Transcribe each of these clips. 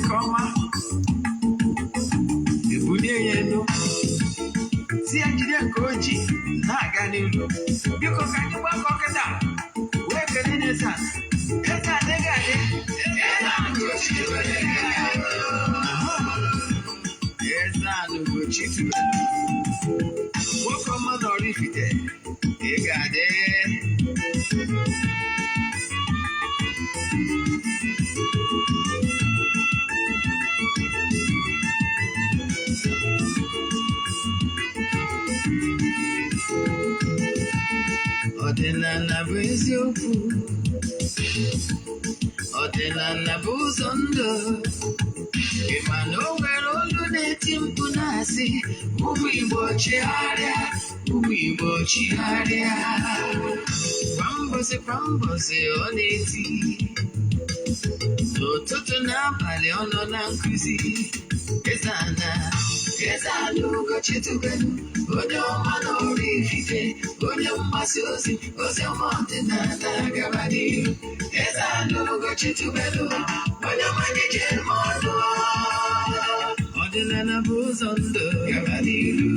koma. Ebunie yenu. Si ajide koji na ganilu. Biko kanyuba kokeda. Weke nene sana. Eza negade. EZE-ANA Ugochi tubelu. EZE-ANA Ugochi tubelu. Welcome oraifite. Egade. Odinana bụ eziokwu. Odinana bụ ụzọ ndụ. Ịma na o nwere olu na-eti mkpu na-asị ụmụ Igbo chigharịa, ụmụ Igbo chigharịa. Kwa mbọsị ọ na-eti. N'ụtụtụ na abalị ọ nọ na nkuzi. EZE-ANA Ugochi tubelu. Onye ọma na oraifite, onye mgbasa ozi ọma ọdịnala gaba n'ihu. EZE-ANA Ugochi tubelu, onye ọma na-eje ọnụ. Ọdịnala bụ ụzọ ndụ gaba n'ihu.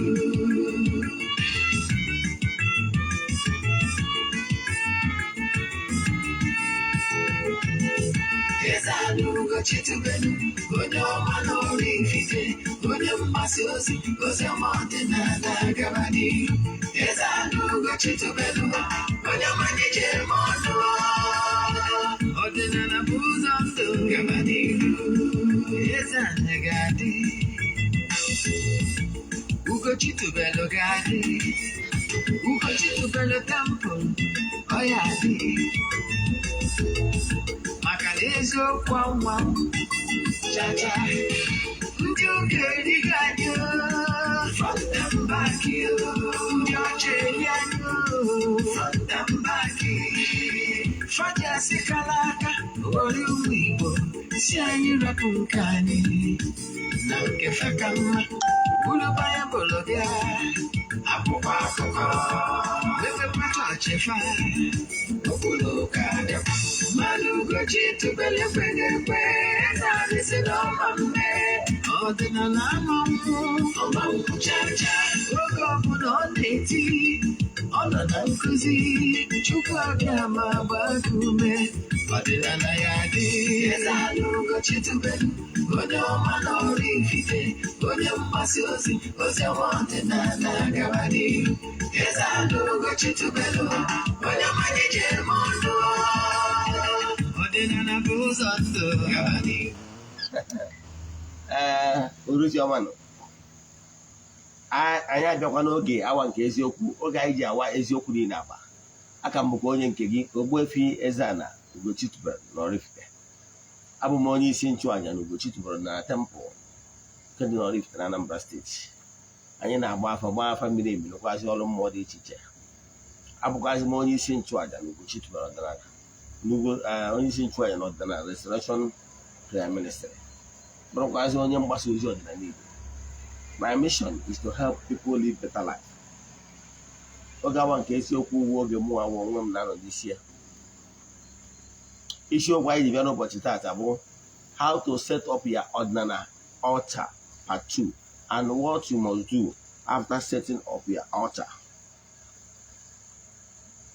EZE-ANA Ugochi tubelu, onye ọma na oraifite, onye mgbasa ozi ọma ọdịnala gaba n'ihu. EZE-ANA Ugochi tubelu, onye ọma na-eje ọnụ. Ọdịnala bụ ụzọ ndụ gaba n'ihu. EZE-ANA ga-adị. Ugochi tubelu ga-adị. Ugochi tubelu temple ọ ya adị. Maka na eziokwu anwa chacha. Ndị oge erighị anyị front and back. Ndị ọcha eri anyị front and back. Fadi asịkala aka ori ụmụ Igbo si anyị rapụ nke anyị na nke feka mma. Ulu Baịbụl bịa akwụkwọ akụkọ mepekwa chọọchị fa okpuru ụka dịkwa. Mana Ugochi tubelu ekweghị ekwe. EZE-ANA si n'ọma mme. Ọdịnala ama mmụọ chacha. Oge ọbụla ọ na-eti ọ nọ na nkuzi. Chukwu abịa ma gbaa gị ume. Ọdịnala ya dị. EZE-ANA Ugochi tubelu, onye ọma na oraifite, onye mgbasa ozi ọma ọdịnala gaba n'ihu. EZE-ANA Ugochi tubelu, onye ọma na-eje ọnụ. Ọdịnala bụ ụzọ ndụ gaba n'ihu. Uruzi ọma nọ. Anyị abịakwa n'oge awa nke eziokwu, oge anyị ji awa eziokwu niile agba. Aka m bụkwa onye nke gị Ogbuefi EZE-ANA Ugochi tubelu na oraifite. Abụ m onye isi nchụaja na Ugochi tubelu na tempụl nke dị na oraifite na Anambra steeti. Anyị na-agba afa mmiri emi rụkwazị ọrụ mmụọ dị iche iche. Abụkwazị m onye isi nchụaja na Ugochi tubelu ọdịnala. Onye isi nchụaja na ọdịnala Restoration Prayer Ministry. Bụrụkwazị onye mgbasa ozi ọdịnala Igbo. My mission is to help people live better life. Oge awa nke eziokwu uwe oge mụ awụ onwe m na-anọ n'isi ya. Isiokwu anyị ji bịa n'ụbọchị taata bụ how to set up your Odinana altar part 2 and what you must do after setting up your altar.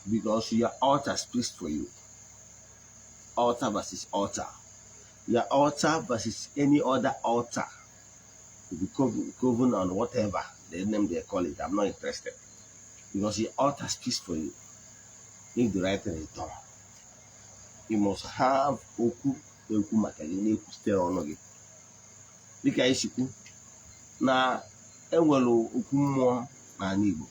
Because your altar speaks for you. Altar versus altar. Your altar versus any other altar. If you coven on whatever the name they call it, I'm not interested. Because your altar speaks for you. If the right thing is done, you must have oku maka gị na-ekwu sitere ọnụ gị. Dịka isikwu na enwere okwu mmụọ n'ala Igbo,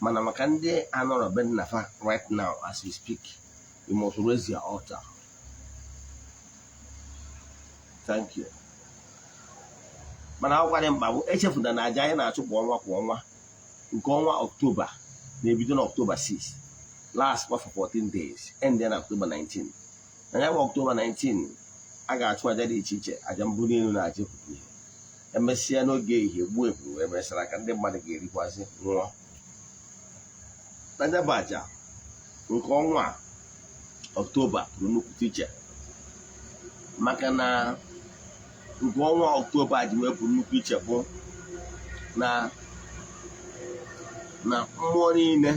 mana maka ndị anọrọ be nna fa right now as we speak, you must raise your altar. Thank you. Mana akwụkwọ mkpa bụ echefuna na aja anyị na-achụ kwa ọnwa nke ọnwa October na-ebido na October 6 last for 14 days and then October 19. Na ya bụ October 19 a ga-achụ aja dị iche iche, aja mbụ n'elu na aja efufu ihe. Emesịa n'oge ihe gbuo efu emesara ka ndị mmadụ ga-erikwazị nwụọ. Na ya bụ aja nke ọnwa October bụ nnukwu iche maka na nke ọnwa Ọktoba ji wepụ nnukwu iche bụ na mmụọ niile,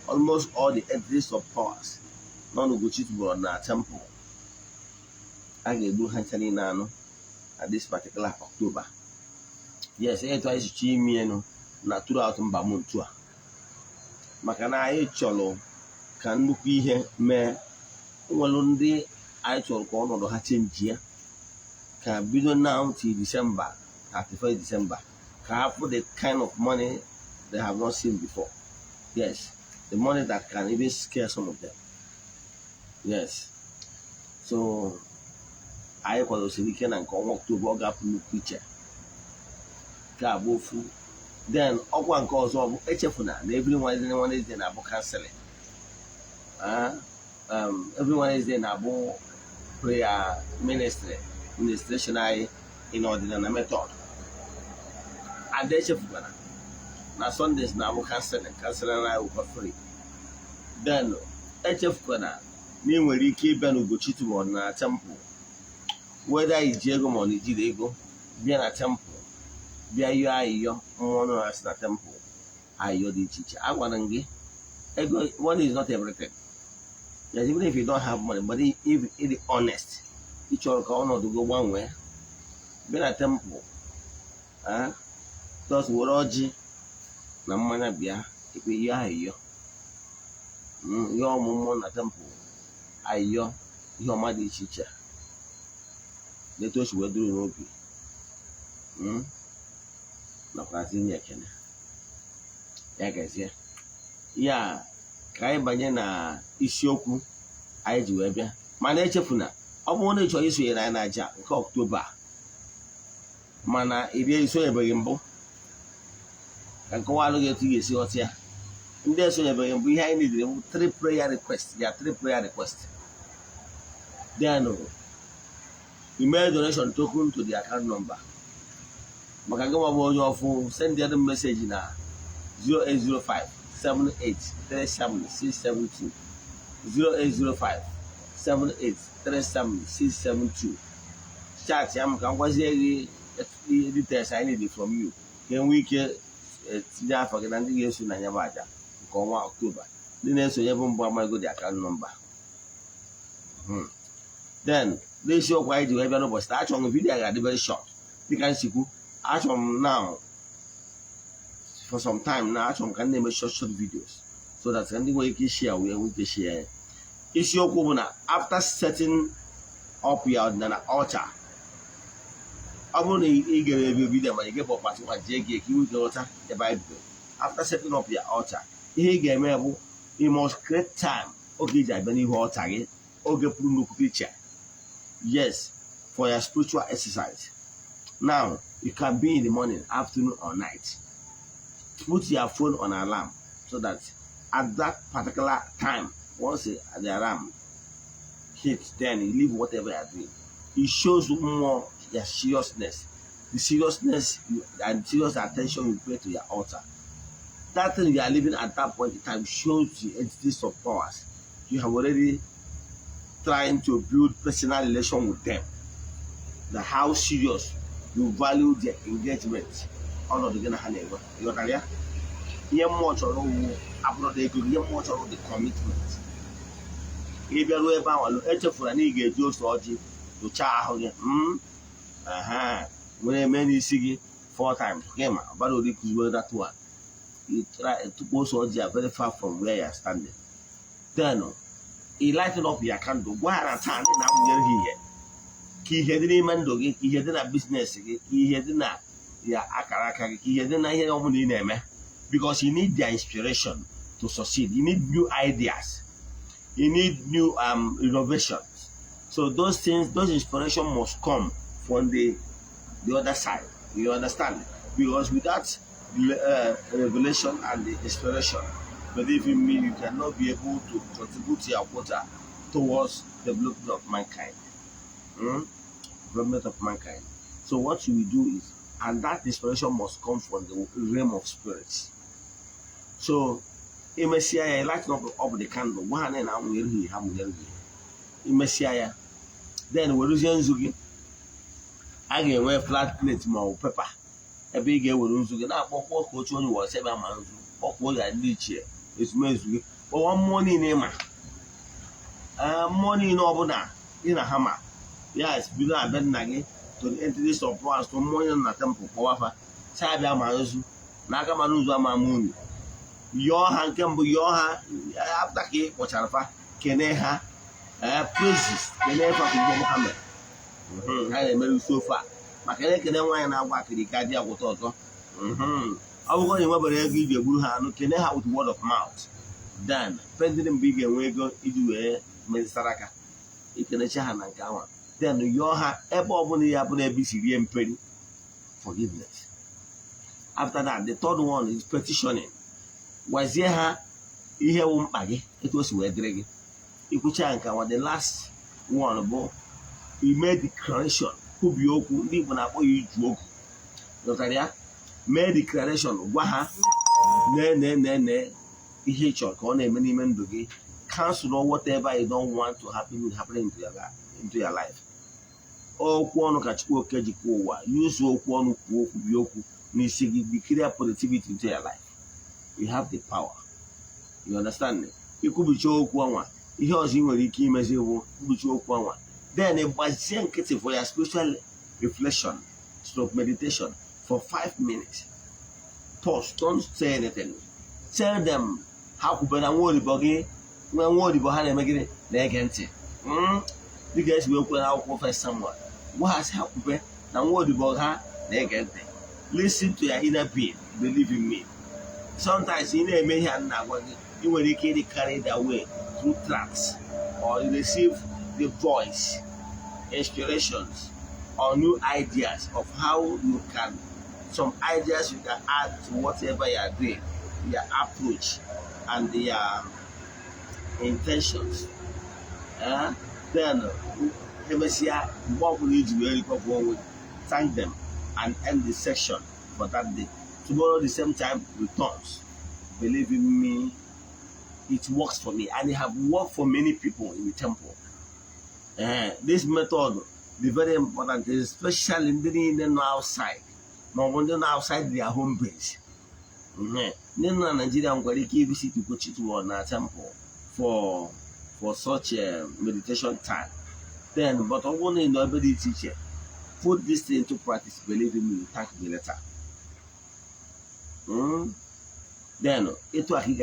almost all the entities of powers nọ n'Ugochi tubelu na temple a ga-egbu ha ncha niile anụ at this particular October. Yes, etu anyị sicha ime enu na throughout mba m ntu a, maka na anyị chọrọ ka nnukwu ihe mee. Nwere ndị anyị chọrọ ka ọnọdụ ha chenji ya, ka bido now till December 31st December, ka hapụ the kind of money they have not seen before. Yes, the money that can even scare some of them. Yes, so anyị kwadosiri ike na nke ọnwa Ọktoba ọ ga-apụ nnukwu iche ka abụ ofu. Then ọkwa nke ọzọ bụ echefuna na every Wednesday na-abụ counseling. Every Wednesday na-abụ prayer ministration anyị in Odinana method. Ada echefuna na Sundays na-abụ counseling anyị wụkwa free. Then echefuna na ị nwere ike ịbịa n'Ugochi tubelu na temple, whether iji ego ma ọ na-ejiri ego, bịa na temple bịa yọọ ayịyọ mmụọ nọ na temple, ayịyọ dị iche iche. Agwara m gị, ego money is not everything. Yes, even if you don't have money, but if it is honest, ị chọrọ ka ọnọdụ gị gbanwee, bịa na temple, just were ọjị na mmanya bịa ikpe yọọ ayịyọ, yọọ ọmụmụ na temple, ayịyọ ihe ọma dị iche iche letu o si wee duru n'obi, nakwazi inye ekele ya gazie. Ya ka anyị banye na isiokwu anyị ji wee bịa. Mana echefuna, ọ bụrụ na ị chọrọ isonyere anyị n'aja nke Ọktoba mana ị esonyebeghị mbụ, ka nkọwalụ gị etu ị ga-esi ghọta ya. Ndị esonyebeghị mbụ, ihe anyị nidiri bụ 3 prayer requests. Ya 3 prayer requests. Then you made donation token to the account number. Maka gị nwa bụ onye ọfụ, send the message na 08057837672 08057837672. Chat ya maka ngwazie gị details I need from you, ka enwee ike tinye afọ gị na ndị ga-eso na ya bụ aja nke ọnwa Ọktoba. Ndị na-esonye bụ mbụ amaghị the account number. Then n'isiokwu anyị ji wee bịa n'ụbọchị taa, achọrọ m vidiyo a ga-adị very short. Dịka nsikwu, achọrọ m now for some time na achọrọ m ka m na-eme short videos so that ndị nwere ike share wee nwee ike share ya. Isiokwu bụ na after setting up your Odinana altar, ọ bụrụ na ị gere vidiyo ma ị ga-ebe ọkpatị nwa jee gị ka iwe ike ghọta ebe anyị bidoro. After setting up your altar, ihe ị ga-eme bụ you must create time oge iji abịa n'ihu altar gị, oge pụrụ nnukwu iche. Yes, for your spiritual exercise. Now, it can be in the morning, afternoon, or night. Put your phone on alarm so that at that particular time, once the alarm hits, then you leave whatever you are doing. It shows more your seriousness, the seriousness and serious attention you pay to your altar. That thing you are living at that point in time shows the entities of powers. You have already trying to build personal relation with them. The how serious you value their engagement. All of the gonna handle your career. You much or abroad they could get much of the commitment. If you are about a for an eager just to child, when many see 4 times, game, but only could that one. You try to post very far from where you are standing. Then he lighted up your candle. Why are you now here? He had any man dog, he had a business, he had not ya akaraka, he had not here only name because you need their inspiration to succeed. You need new ideas, you need new innovations. So those things, those inspiration must come from the other side. You understand? Because without revelation and the inspiration, believe in me, you cannot be able to contribute your quota towards the development of mankind. Development of mankind. So what you will do is, and that inspiration must come from the realm of spirits. So, in Messiah, light up the candle. One and I'm will he, in Messiah. Then we lose Zugi. a ga-enwe flat plate ma ọ bụ pepa ebe ị ga-ewere nzu gị na-akpọkpọ ka otu onye wọrọ sebe ama nzu kpọkpọ ya ndị ichie ezumezu gị kpọwa mmụọ niile ịma mmụọ niile ọbụla gị na ha ma ya bido abịa nna gị to the entities of powers to mmụọ onye nọ na temple kpọwafa cha abịa ma nzu n'aka ma nzu ama ama unu yọọ ha nke mbụ yọọ ha apụta ka ị kpọchara fa kene ha praises kene fa ka ugbo ha mere ha na-emere usi ofe a maka na-ekene nwaanyị na-agwa akịrịka dị agwụta ọzọ ọ bụrụ na enwebara ego iji egburu ha anụ kene ha with word of mouth then pending mgbe ị ga-enwe ego iji wee mezitara aka ikenecha ha na nke ahụ then yọọ ha ebe ọbụla ya bụla ebe isi rie mperi forgiveness. After that, the third one is petitioning. Gwazie ha ihe wụ mkpa gị etu o si wee dịrị gị ikwucha nke nwa the last one bụ ime declaration kwubi okwu ndị Igbo na-akpọ ya iju okwu dọtara ya mee declaration gwa ha nee ihe ị chọrọ ka ọ na-eme n'ime ndụ gị cancel or whatever you don't want to happen into your life. Okwu ọnụ ka Chukwu oke jikwa ụwa use okwu ọnụ kwuo okwu bi okwu n'isi gị declare positivity into your life. You have the power. You understand me? Ikwubicha okwu ọnwa ihe ọzọ ị nwere ike imezi bụ kwubicha okwu ọnwa then gbazie nkịtị for your spiritual reflection stroke meditation for 5 minutes. Pause, don't say anything. Tell them ha kwubere nwa odibo gị nwa odibo ha na-eme gịnị na-ege ntị dịka esi wee kwuo n'akwụkwọ First Samuel gwahasị ha kwube na nwa odibo ha na-ege ntị. Listen to your inner being, believe in me. Sometimes ị na-eme ihe a na-agwa gị ị nwere ike ịdị carried away through tracks or you receive the voice, inspirations or new ideas of how you can, some ideas you can add to whatever you are doing, your approach and your intentions. Then thank them and end the session for that day. Tomorrow the same time returns. Believe in me, it works for me and it have worked for many people in the temple. This method is very important, especially in the outside. But when they're outside their home base. Nigeria visit Ugochi to our temple for such a meditation time. Then, but I want to know teacher. Put this thing into practice, believe in me, thank me later. Then, it was he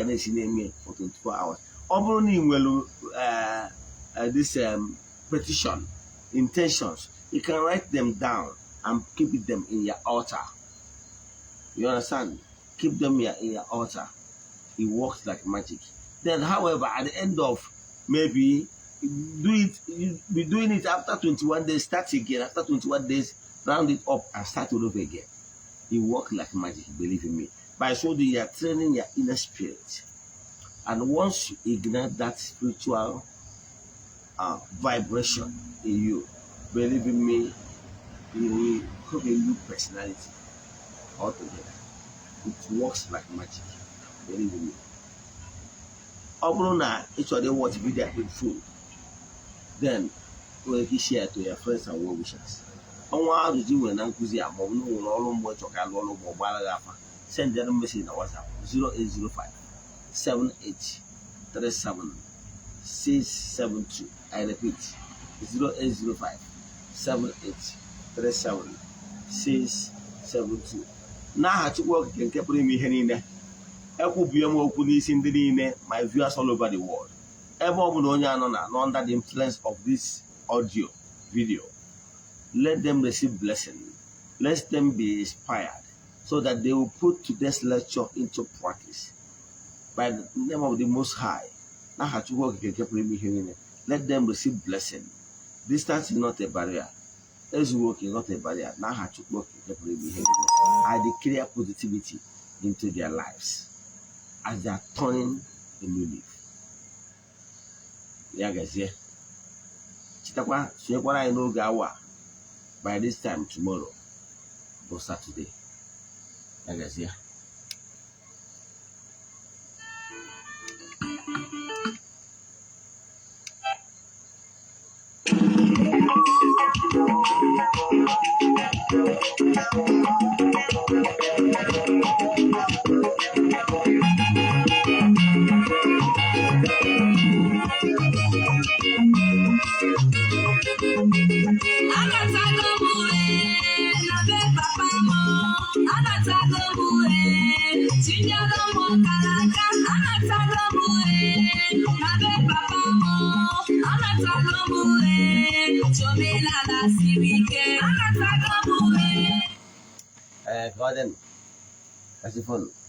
for 24 hours. Only will this petition, intentions, you can write them down and keep them in your altar. You understand? Keep them here in your altar. It works like magic. Then, however, at the end of maybe you'll be doing it after 21 days, start again. After 21 days, round it up and start all over again. It works like magic, believe in me. By so that you are training your inner spirit. And once you ignite that spiritual vibration in you, believe in me, you will have a new personality altogether. It works like magic, believe in me. Obrona, each of them watch video in full. Then, you can share to your friends and well wishers. On what to do when Uncle Zia, no all more to Calolo mobile. Send them a message in WhatsApp 0805 7837 672. I repeat 0805 7837 672. Now, to work can keep me here. My viewers all over the world. Everyone under the influence of this audio video. Let them receive blessing. Let them be inspired so that they will put today's lecture into practice. By the name of the Most High. Let them receive blessing. Distance is not a barrier. As work is not a barrier. I declare positivity into their lives as they are turning a new leaf. Yeah, guys, yeah. Chitakwa, I know Gawa by this time tomorrow or Saturday. Yeah, guys, yeah. Go ahead. Kasih phone.